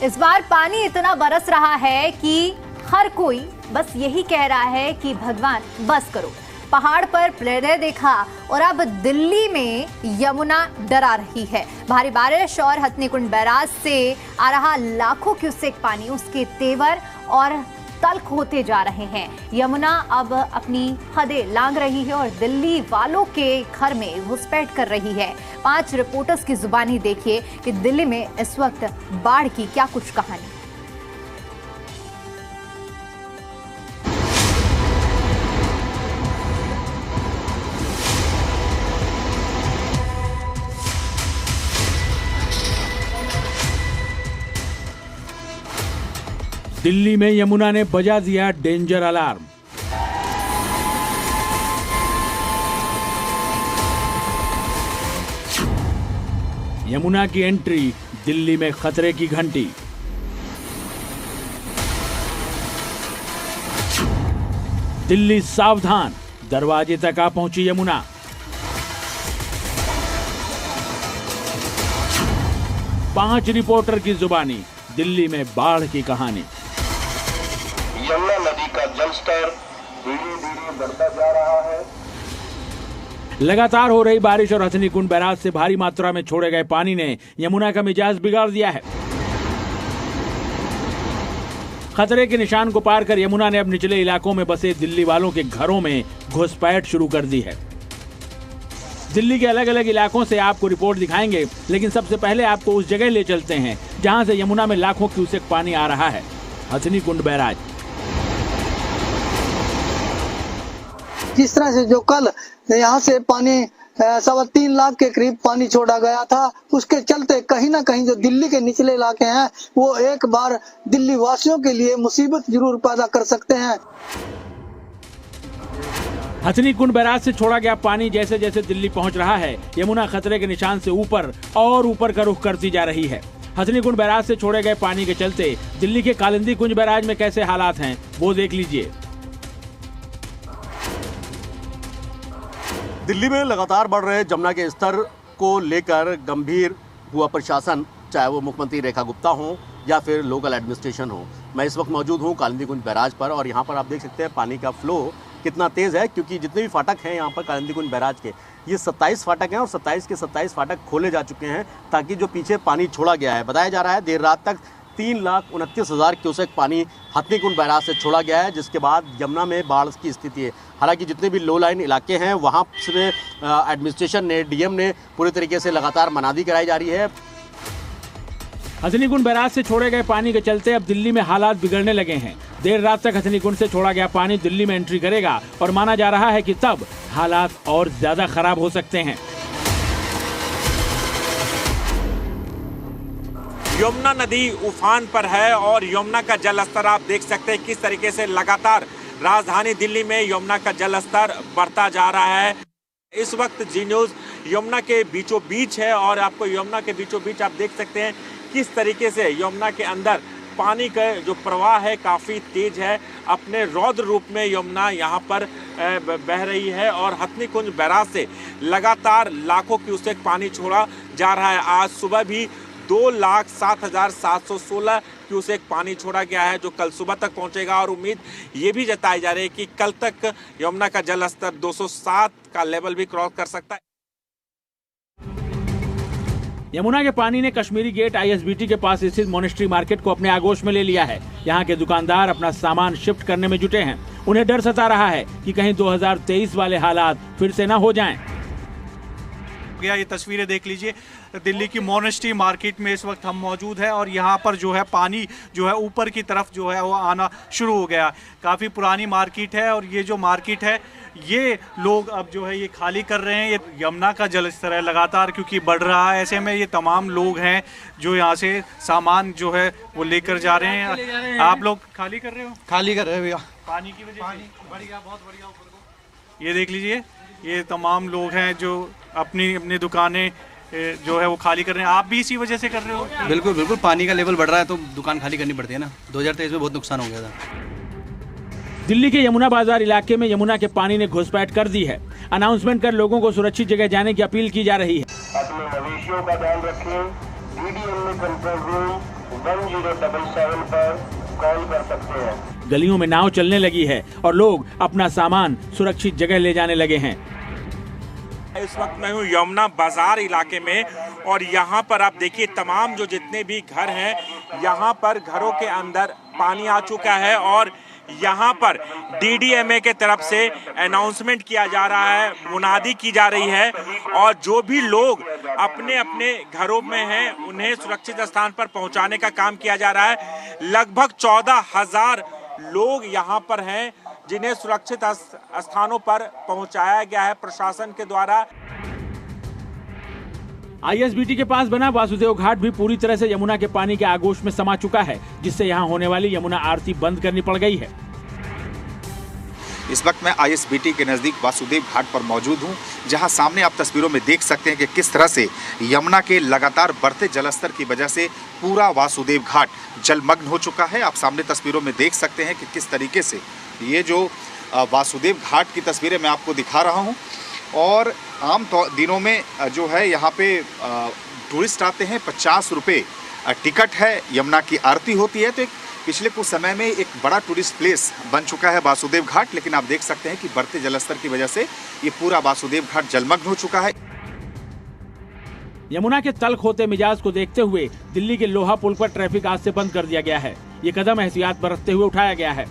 इस बार पानी इतना बरस रहा है कि हर कोई बस यही कह रहा है कि भगवान बस करो। पहाड़ पर प्रलय देखा और अब दिल्ली में यमुना डरा रही है। भारी बारिश और हथनीकुंड बैराज से आ रहा लाखों क्यूसेक पानी उसके तेवर और तल्ख होते जा रहे हैं। यमुना अब अपनी हदें लांघ रही है और दिल्ली वालों के घर में घुसपैठ कर रही है। 5 रिपोर्टर्स की जुबानी देखिए कि दिल्ली में इस वक्त बाढ़ की क्या कुछ कहानी। दिल्ली में यमुना ने बजा दिया डेंजर अलार्म। यमुना की एंट्री, दिल्ली में खतरे की घंटी। दिल्ली सावधान, दरवाजे तक आ पहुंची यमुना। पांच रिपोर्टर की जुबानी, दिल्ली में बाढ़ की कहानी। यमुना नदी का जलस्तर धीरे धीरे बढ़ता जा रहा है। लगातार हो रही बारिश और हथनीकुंड बैराज से भारी मात्रा में छोड़े गए पानी ने यमुना का मिजाज बिगाड़ दिया है। खतरे के निशान को पार कर यमुना ने अब निचले इलाकों में बसे दिल्ली वालों के घरों में घुसपैठ शुरू कर दी है। दिल्ली के अलग अलग इलाकों से आपको रिपोर्ट दिखाएंगे, लेकिन सबसे पहले आपको उस जगह ले चलते हैं जहां से यमुना में लाखों क्यूसेक पानी आ रहा है, हथनीकुंड बैराज। जिस तरह से जो कल यहाँ से पानी 3.25 लाख के करीब पानी छोड़ा गया था, उसके चलते कहीं ना कहीं जो दिल्ली के निचले इलाके हैं वो एक बार दिल्ली वासियों के लिए मुसीबत जरूर पैदा कर सकते हैं। हथनीकुंड बैराज से छोड़ा गया पानी जैसे जैसे दिल्ली पहुंच रहा है, यमुना खतरे के निशान से ऊपर और ऊपर का रुख करती जा रही है। हथनीकुंड बैराज से छोड़े गए पानी के चलते दिल्ली के कालिंदी कुंज बैराज में कैसे हालात हैं वो देख लीजिए। दिल्ली में लगातार बढ़ रहे जमुना के स्तर को लेकर गंभीर हुआ प्रशासन, चाहे वो मुख्यमंत्री रेखा गुप्ता हो या फिर लोकल एडमिनिस्ट्रेशन हो। मैं इस वक्त मौजूद हूँ कालिंदी कुंज बैराज पर और यहाँ पर आप देख सकते हैं पानी का फ्लो कितना तेज़ है, क्योंकि जितने भी फाटक हैं यहाँ पर कालिंदी कुंज बैराज के, ये 27 फाटक हैं और 27 के 27 फाटक खोले जा चुके हैं ताकि जो पीछे पानी छोड़ा गया है, बताया जा रहा है देर रात तक 3,29,000 क्यूसेक पानी हथनीकुंड बैराज से छोड़ा गया है, जिसके बाद यमुना में बाढ़ की स्थिति है। हालांकि जितने भी लो लाइन इलाके हैं वहाँ से एडमिनिस्ट्रेशन ने, डीएम ने पूरी तरीके से लगातार मनादी कराई जा रही है। हथनीकुंड बैराज से छोड़े गए पानी के चलते अब दिल्ली में हालात बिगड़ने लगे हैं। देर रात तक हथनीकुंड से छोड़ा गया पानी दिल्ली में एंट्री करेगा और माना जा रहा है कि तब हालात और ज्यादा खराब हो सकते हैं। यमुना नदी उफान पर है और यमुना का जल स्तर आप देख सकते हैं किस तरीके से लगातार राजधानी दिल्ली में यमुना का जल स्तर बढ़ता जा रहा है। इस वक्त जी न्यूज़ यमुना के बीचों बीच है और आपको यमुना के बीचों बीच आप देख सकते हैं किस तरीके से यमुना के अंदर पानी का जो प्रवाह है काफ़ी तेज है। अपने रौद्र रूप में यमुना यहाँ पर बह रही है और हथनीकुंज बैराज से लगातार लाखों क्यूसेक पानी छोड़ा जा रहा है। आज सुबह भी 2,07,716 क्यूसेक पानी छोड़ा गया है जो कल सुबह तक पहुंचेगा और उम्मीद ये भी जताई जा रही है कि कल तक यमुना का जल स्तर 207 का लेवल भी क्रॉस कर सकता है। यमुना के पानी ने कश्मीरी गेट आईएसबीटी के पास स्थित मोनेस्ट्री मार्केट को अपने आगोश में ले लिया है। यहाँ के दुकानदार अपना सामान शिफ्ट करने में जुटे हैं। उन्हें डर सता रहा है कि कहीं 2023 वाले हालात फिर से न हो जाएं। ये तस्वीरें देख लीजिए, दिल्ली की मोनेस्ट्री मार्केट में इस वक्त हम मौजूद हैं और यहाँ पर जो है पानी जो है ऊपर की तरफ जो है वो आना शुरू हो गया। काफ़ी पुरानी मार्केट है और ये जो मार्केट है ये लोग अब जो है ये खाली कर रहे हैं। ये यमुना का जल स्तर है लगातार क्योंकि बढ़ रहा है, ऐसे में ये तमाम लोग हैं जो यहाँ से सामान जो है वो लेकर जा रहे हैं। आप लोग खाली कर रहे हो? खाली कर रहे हैं भैया, पानी की वजह से। बढ़िया, बहुत बढ़िया। ये देख लीजिए, ये तमाम लोग हैं जो अपनी अपनी दुकानें जो है वो खाली कर रहे हैं। आप भी इसी वजह से कर रहे हो? बिल्कुल बिल्कुल, पानी का लेवल बढ़ रहा है तो दुकान खाली करनी पड़ती है ना। 2023 में बहुत नुकसान हो गया था। दिल्ली के यमुना बाजार इलाके में यमुना के पानी ने घुसपैठ कर दी है। अनाउंसमेंट कर लोगों को सुरक्षित जगह जाने की अपील की जा रही है। अपने मवेशियों का ध्यान रखें। डीडीएम में कंट्रोल रूम 1077 पर कॉल कर सकते हैं। गलियों में नाव चलने लगी है और लोग अपना सामान सुरक्षित जगह ले जाने लगे हैं। इस वक्त मैं हूँ यमुना बाजार इलाके में और यहाँ पर आप देखिए तमाम जो जितने भी घर हैं यहाँ पर घरों के अंदर पानी आ चुका है और यहाँ पर DDMA के तरफ से अनाउंसमेंट किया जा रहा है, मुनादी की जा रही है और जो भी लोग अपने अपने घरों में हैं उन्हें सुरक्षित स्थान पर पहुँचाने का काम किया जा रहा है। लगभग 14,000 लोग यहाँ पर हैं जिन्हें सुरक्षित स्थानों पर पहुंचाया गया है प्रशासन के द्वारा। ISBT के पास बना वासुदेव घाट भी पूरी तरह से यमुना के पानी के आगोश में समा चुका है, जिससे यहाँ होने वाली यमुना आरती बंद करनी पड़ गई है। इस वक्त मैं ISBT के नज़दीक वासुदेव घाट पर मौजूद हूं, जहां सामने आप तस्वीरों में देख सकते हैं कि किस तरह से यमुना के लगातार बढ़ते जलस्तर की वजह से पूरा वासुदेव घाट जलमग्न हो चुका है। आप सामने तस्वीरों में देख सकते हैं कि किस तरीके से ये जो वासुदेव घाट की तस्वीरें मैं आपको दिखा रहा हूँ। और आम दिनों में जो है यहाँ पे टूरिस्ट आते हैं, 50 रुपये टिकट है, यमुना की आरती होती है। तो एक पिछले कुछ समय में एक बड़ा टूरिस्ट प्लेस बन चुका है वासुदेव घाट, लेकिन आप देख सकते हैं कि बढ़ते जलस्तर की वजह से ये पूरा वासुदेव घाट जलमग्न हो चुका है। यमुना के तल्ख होते मिजाज को देखते हुए दिल्ली के लोहा पुल पर ट्रैफिक आज से बंद कर दिया गया है। ये कदम एहतियात बरतते हुए उठाया गया है।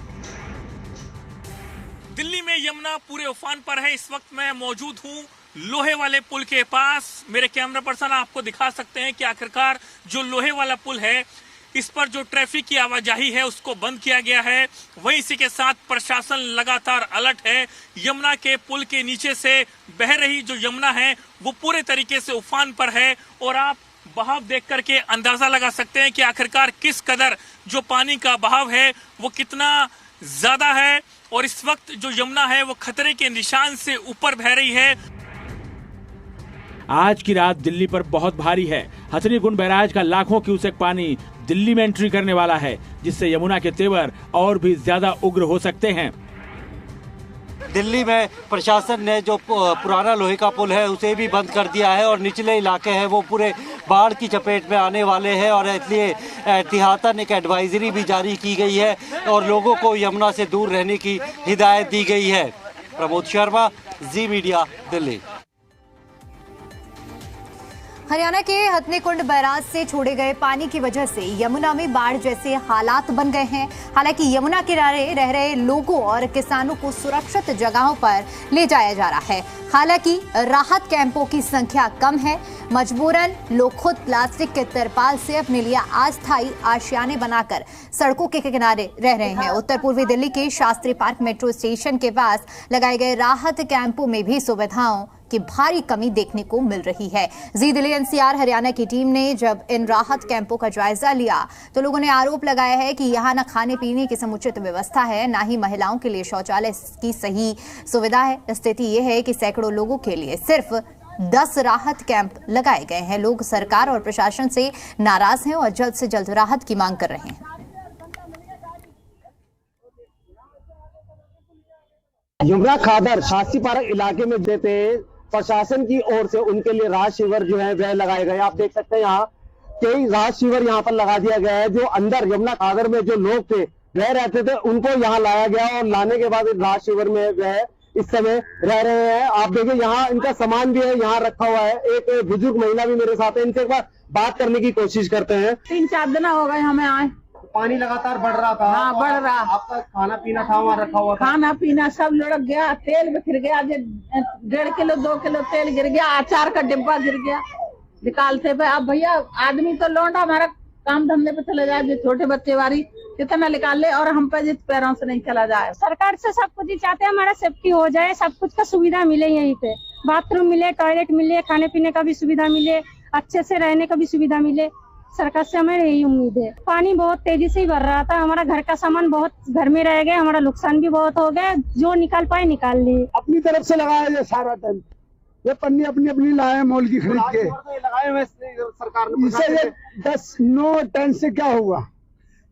दिल्ली में यमुना पूरे उफान पर है। इस वक्त मैं मौजूद हूँ लोहे वाले पुल के पास। मेरे कैमरा पर्सन आपको दिखा सकते हैं कि आखिरकार जो लोहे वाला पुल है इस पर जो ट्रैफिक की आवाजाही है उसको बंद किया गया है। वहीं इसी के साथ प्रशासन लगातार अलर्ट है। यमुना के पुल के नीचे से बह रही जो यमुना है वो पूरे तरीके से उफान पर है और आप बहाव देख करके अंदाजा लगा सकते हैं कि आखिरकार किस कदर जो पानी का बहाव है वो कितना ज्यादा है। और इस वक्त जो यमुना है वो खतरे के निशान से ऊपर बह रही है। आज की रात दिल्ली पर बहुत भारी है। हथनीकुंड बैराज का लाखों क्यूसेक पानी दिल्ली में एंट्री करने वाला है, जिससे यमुना के तेवर और भी ज्यादा उग्र हो सकते हैं। दिल्ली में प्रशासन ने जो पुराना लोहे का पुल है उसे भी बंद कर दिया है और निचले इलाके हैं वो पूरे बाढ़ की चपेट में आने वाले हैं और इसलिए एहतियातन एक एडवाइजरी भी जारी की गई है और लोगों को यमुना से दूर रहने की हिदायत दी गई है। प्रमोद शर्मा, जी मीडिया, दिल्ली। हरियाणा के हथनीकुंड बैराज से छोड़े गए पानी की वजह से यमुना में बाढ़ जैसे हालात बन गए हैं। हालांकि यमुना किनारे रह रहे लोगों और किसानों को सुरक्षित जगहों पर ले जाया जा रहा है। हालांकि राहत कैंपों की संख्या कम है। मजबूरन लोग खुद प्लास्टिक के तिरपाल से अपने लिए अस्थायी आशियाने बनाकर सड़कों के किनारे रह रहे हैं। उत्तर पूर्वी दिल्ली के शास्त्री पार्क मेट्रो स्टेशन के पास लगाए गए राहत कैंपों में भी सुविधाओं की भारी कमी देखने को मिल रही है। जी दिल्ली NCR हरियाणा की टीम ने जब इन राहत कैंपों का जायजा लिया तो लोगों ने आरोप लगाया है कि यहाँ न खाने पीने की समुचित व्यवस्था है, न ही महिलाओं के लिए शौचालय की सही सुविधा है। स्थिति ये है कि सैकड़ों लोगों के लिए सिर्फ 10 राहत कैंप लगाए गए हैं। लोग सरकार और प्रशासन से नाराज हैं और जल्द से जल्द राहत की मांग कर रहे हैं। यमुना खादर शास्त्री पार्क इलाके में देते प्रशासन की ओर से उनके लिए राहत शिविर जो है वह लगाए गए। आप देख सकते हैं यहाँ कई राहत शिविर यहाँ पर लगा दिया गया है। जो अंदर यमुना खादर में जो लोग थे रह रहते थे उनको यहाँ लाया गया और लाने के बाद राहत शिविर में वह इस समय रह रहे हैं। आप देखिए यहाँ इनका सामान भी है यहाँ रखा हुआ है। एक बुजुर्ग महिला भी मेरे साथ है, इनसे एक बार बात करने की कोशिश करते हैं। 3-4 दिन हो गए हमें आए। पानी लगातार बढ़ रहा था। हाँ, बढ़ रहा। आपका खाना पीना था वहाँ रखा हुआ था? खाना पीना सब लुढ़क गया, तेल बिखर गया, 1.5 किलो 2 किलो तेल गिर गया, अचार का डिब्बा गिर गया निकालते पे। अब भैया आदमी तो लौटा हमारा काम धंधे पे चले जाए, जो छोटे बच्चे वाली कितना निकाल ले और हम पे जिस पैरों से नहीं चला जाए। सरकार से सब कुछ ही चाहते हैं, हमारा सेफ्टी हो जाए, सब कुछ का सुविधा मिले, यहीं पे बाथरूम मिले, टॉयलेट मिले, खाने पीने का भी सुविधा मिले, अच्छे से रहने का भी सुविधा मिले। सरकार से हमें यही उम्मीद है। पानी बहुत तेजी से ही भर रहा था, हमारा घर का सामान बहुत घर में रह गया, हमारा नुकसान भी बहुत हो गया, जो निकाल पाए निकाल लिए। अपनी तरफ से लगाया ये सारा टन, ये पन्नी अपनी अपनी लाए मोल की खरीद के लगाए हुए सरकार ने। इससे ये 10-9 टन से क्या हुआ?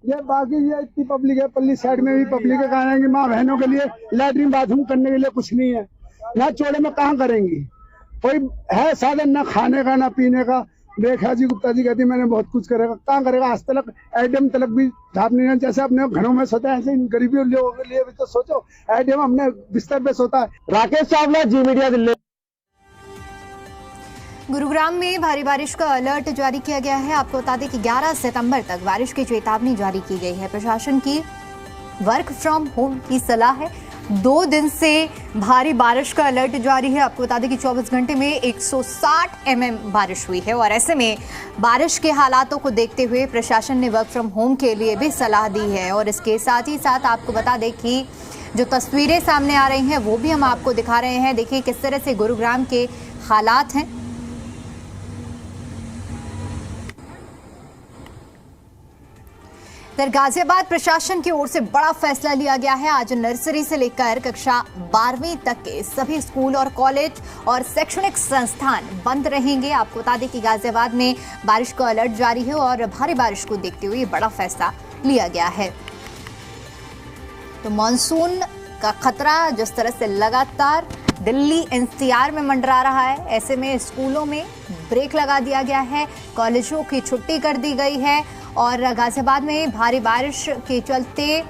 ये बाकी ये इतनी पब्लिक है, पल्ली साइड में भी पब्लिक है, कहा कि माँ बहनों के लिए लैट्रिन बाथरूम करने के लिए कुछ नहीं है। यहाँ चौड़े में कहाँ करेंगी? कोई है साधन, ना खाने का ना पीने का। रेखा जी गुप्ता जी कहती मैंने बहुत कुछ करेगा, कहाँ करेगा? आज तक एडीएम तक भी ढाप नहीं है। जैसे अपने घरों में सोता है ऐसे इन गरीबी लोगों के लिए भी तो सोचो, एडीएम अपने बिस्तर पे सोता है। राकेश चावला, जी मीडिया, दिल्ली। गुरुग्राम में भारी बारिश का अलर्ट जारी किया गया है। आपको बता दें कि 11 सितंबर तक बारिश की चेतावनी जारी की गई है। प्रशासन की वर्क फ्रॉम होम की सलाह है। 2 दिन से भारी बारिश का अलर्ट जारी है। आपको बता दें कि 24 घंटे में 160 mm बारिश हुई है और ऐसे में बारिश के हालातों को देखते हुए प्रशासन ने वर्क फ्रॉम होम के लिए भी सलाह दी है। और इसके साथ ही साथ आपको बता दें कि जो तस्वीरें सामने आ रही हैं वो भी हम आपको दिखा रहे हैं। देखिए किस तरह से गुरुग्राम के हालात हैं। इधर गाजियाबाद प्रशासन की ओर से बड़ा फैसला लिया गया है। आज नर्सरी से लेकर कक्षा 12वीं तक के सभी स्कूल और कॉलेज और शैक्षणिक संस्थान बंद रहेंगे। आपको बता दें कि गाजियाबाद में बारिश का अलर्ट जारी है और भारी बारिश को देखते हुए बड़ा फैसला लिया गया है। तो मानसून का खतरा जिस तरह से लगातार दिल्ली एनसीआर में मंडरा रहा है, ऐसे में स्कूलों में ब्रेक लगा दिया गया है, कॉलेजों की छुट्टी कर दी गई है और गाजियाबाद में भारी बारिश के चलते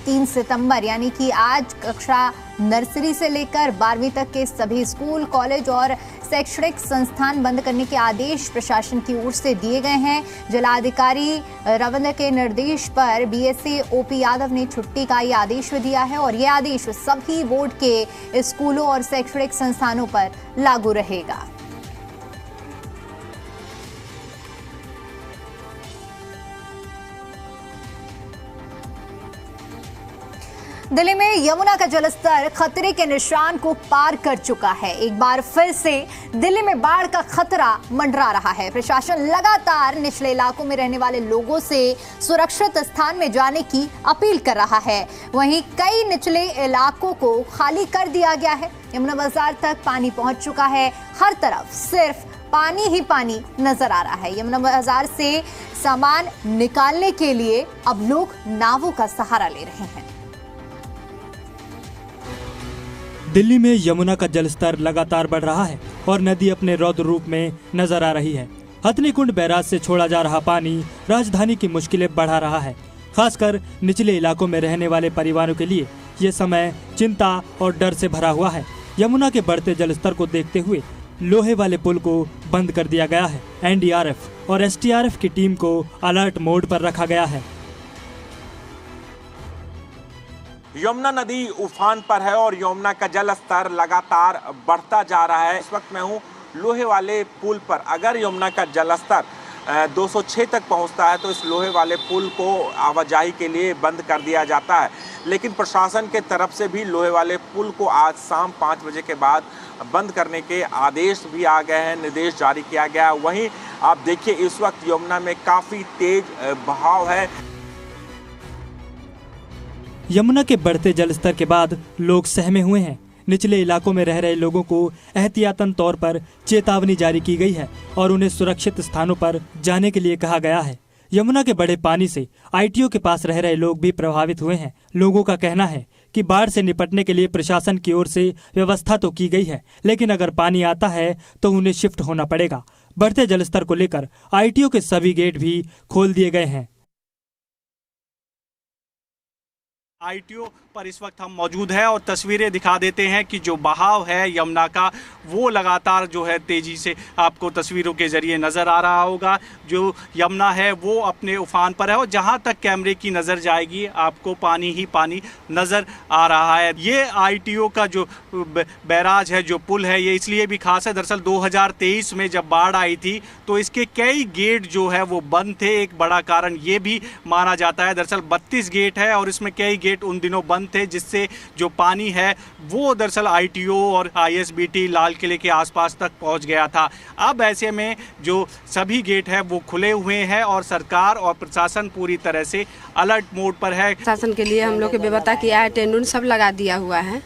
3 सितंबर यानी कि आज कक्षा नर्सरी से लेकर 12वीं तक के सभी स्कूल, कॉलेज और शैक्षणिक संस्थान बंद करने के आदेश प्रशासन की ओर से दिए गए हैं। जिलाधिकारी रविंद्र के निर्देश पर बीएससी ओपी यादव ने छुट्टी का ये आदेश दिया है और ये आदेश सभी बोर्ड के स्कूलों और शैक्षणिक संस्थानों पर लागू रहेगा। दिल्ली में यमुना का जलस्तर खतरे के निशान को पार कर चुका है। एक बार फिर से दिल्ली में बाढ़ का खतरा मंडरा रहा है। प्रशासन लगातार निचले इलाकों में रहने वाले लोगों से सुरक्षित स्थान में जाने की अपील कर रहा है। वहीं कई निचले इलाकों को खाली कर दिया गया है। यमुना बाजार तक पानी पहुंच चुका है। हर तरफ सिर्फ पानी ही पानी नजर आ रहा है। यमुना बाजार से सामान निकालने के लिए अब लोग नावों का सहारा ले रहे हैं। दिल्ली में यमुना का जलस्तर लगातार बढ़ रहा है और नदी अपने रौद्र रूप में नजर आ रही है। हथनीकुंड बैराज से छोड़ा जा रहा पानी राजधानी की मुश्किलें बढ़ा रहा है। खासकर निचले इलाकों में रहने वाले परिवारों के लिए ये समय चिंता और डर से भरा हुआ है। यमुना के बढ़ते जलस्तर को देखते हुए लोहे वाले पुल को बंद कर दिया गया है। एनडीआरएफ और एसडीआरएफ की टीम को अलर्ट मोड पर रखा गया है। यमुना नदी उफान पर है और यमुना का जल स्तर लगातार बढ़ता जा रहा है। इस वक्त मैं हूँ लोहे वाले पुल पर। अगर यमुना का जल स्तर 206 तक पहुँचता है तो इस लोहे वाले पुल को आवाजाही के लिए बंद कर दिया जाता है, लेकिन प्रशासन के तरफ से भी लोहे वाले पुल को आज शाम 5 बजे के बाद बंद करने के आदेश भी आ गए हैं, निर्देश जारी किया गया है। वहीं आप देखिए इस वक्त यमुना में काफ़ी तेज बहाव है। यमुना के बढ़ते जलस्तर के बाद लोग सहमे हुए हैं। निचले इलाकों में रह रहे लोगों को एहतियातन तौर पर चेतावनी जारी की गई है और उन्हें सुरक्षित स्थानों पर जाने के लिए कहा गया है। यमुना के बढ़े पानी से आईटीओ के पास रह रहे लोग भी प्रभावित हुए हैं। लोगों का कहना है कि बाढ़ से निपटने के लिए प्रशासन की ओर से व्यवस्था तो की गई है, लेकिन अगर पानी आता है तो उन्हें शिफ्ट होना पड़ेगा। बढ़ते जलस्तर को लेकर आईटीओ के सभी गेट भी खोल दिए गए हैं। आईटीओ पर इस वक्त हम मौजूद हैं और तस्वीरें दिखा देते हैं कि जो बहाव है यमुना का वो लगातार जो है तेज़ी से आपको तस्वीरों के ज़रिए नज़र आ रहा होगा। जो यमुना है वो अपने उफान पर है और जहां तक कैमरे की नज़र जाएगी आपको पानी ही पानी नज़र आ रहा है। ये आईटीओ का जो बैराज है, जो पुल है, ये इसलिए भी खास है। दरअसल 2023 में जब बाढ़ आई थी तो इसके कई गेट जो है वो बंद थे। एक बड़ा कारण ये भी माना जाता है। दरअसल 32 गेट है और इसमें कई गेट उन दिनों बंद थे, जिससे जो पानी है वो दरअसल आईटीओ और आईएसबीटी लाल किले के आसपास तक पहुंच गया था। अब ऐसे में जो सभी गेट है वो खुले हुए हैं और सरकार और प्रशासन पूरी तरह से अलर्ट मोड पर है। प्रशासन के लिए हम लोग की व्यवस्था किया है, टेंट सब लगा दिया हुआ है।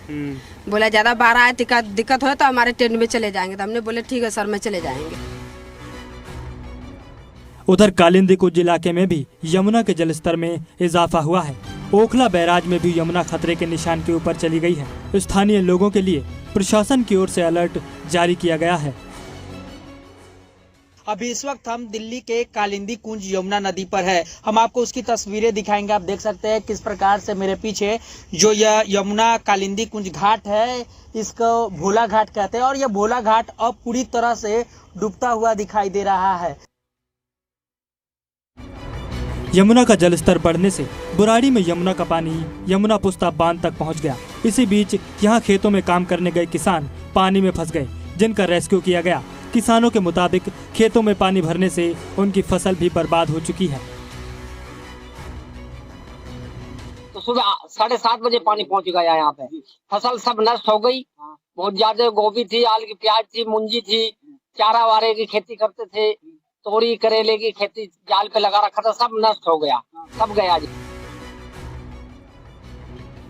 बोला ज्यादा बाढ़ आए दिक्कत हो तो हमारे टेंट में चले जाएंगे, तो हमने बोले ठीक है सर में चले जाएंगे। उधर कालिंदी कुंज इलाके में भी यमुना के जलस्तर में इजाफा हुआ है। ओखला बैराज में भी यमुना खतरे के निशान के ऊपर चली गई है। स्थानीय लोगों के लिए प्रशासन की ओर से अलर्ट जारी किया गया है। अभी इस वक्त हम दिल्ली के कालिंदी कुंज यमुना नदी पर है। हम आपको उसकी तस्वीरें दिखाएंगे। आप देख सकते हैं किस प्रकार से मेरे पीछे जो यह यमुना कालिंदी कुंज घाट है, इसको भोला घाट कहते हैं और यह भोला घाट अब पूरी तरह से डूबता हुआ दिखाई दे रहा है। यमुना का जलस्तर बढ़ने से बुराड़ी में यमुना का पानी यमुना पुस्ता बांध तक पहुंच गया। इसी बीच यहां खेतों में काम करने गए किसान पानी में फंस गए, जिनका रेस्क्यू किया गया। किसानों के मुताबिक खेतों में पानी भरने से उनकी फसल भी बर्बाद हो चुकी है। तो सुबह 7:30 बजे पानी पहुंच गया यहाँ पे, फसल सब नष्ट हो गई। बहुत ज्यादा गोभी थी, आलू की प्याज थी, मुंजी थी, चारा वारे की खेती करते थे, तोरी करेले की खेती जाल पे लगा रखा था, सब नष्ट हो गया, सब गया जी।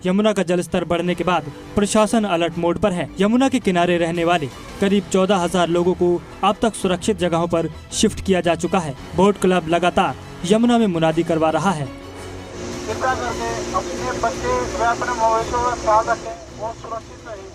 यमुना का जलस्तर बढ़ने के बाद प्रशासन अलर्ट मोड पर है। यमुना के किनारे रहने वाले करीब 14,000 लोगों को अब तक सुरक्षित जगहों पर शिफ्ट किया जा चुका है। बोट क्लब लगातार यमुना में मुनादी करवा रहा है। कृपया करके अपने बच्चे व अपने मवेशियों का ख्याल रखें और सुरक्षित रहें।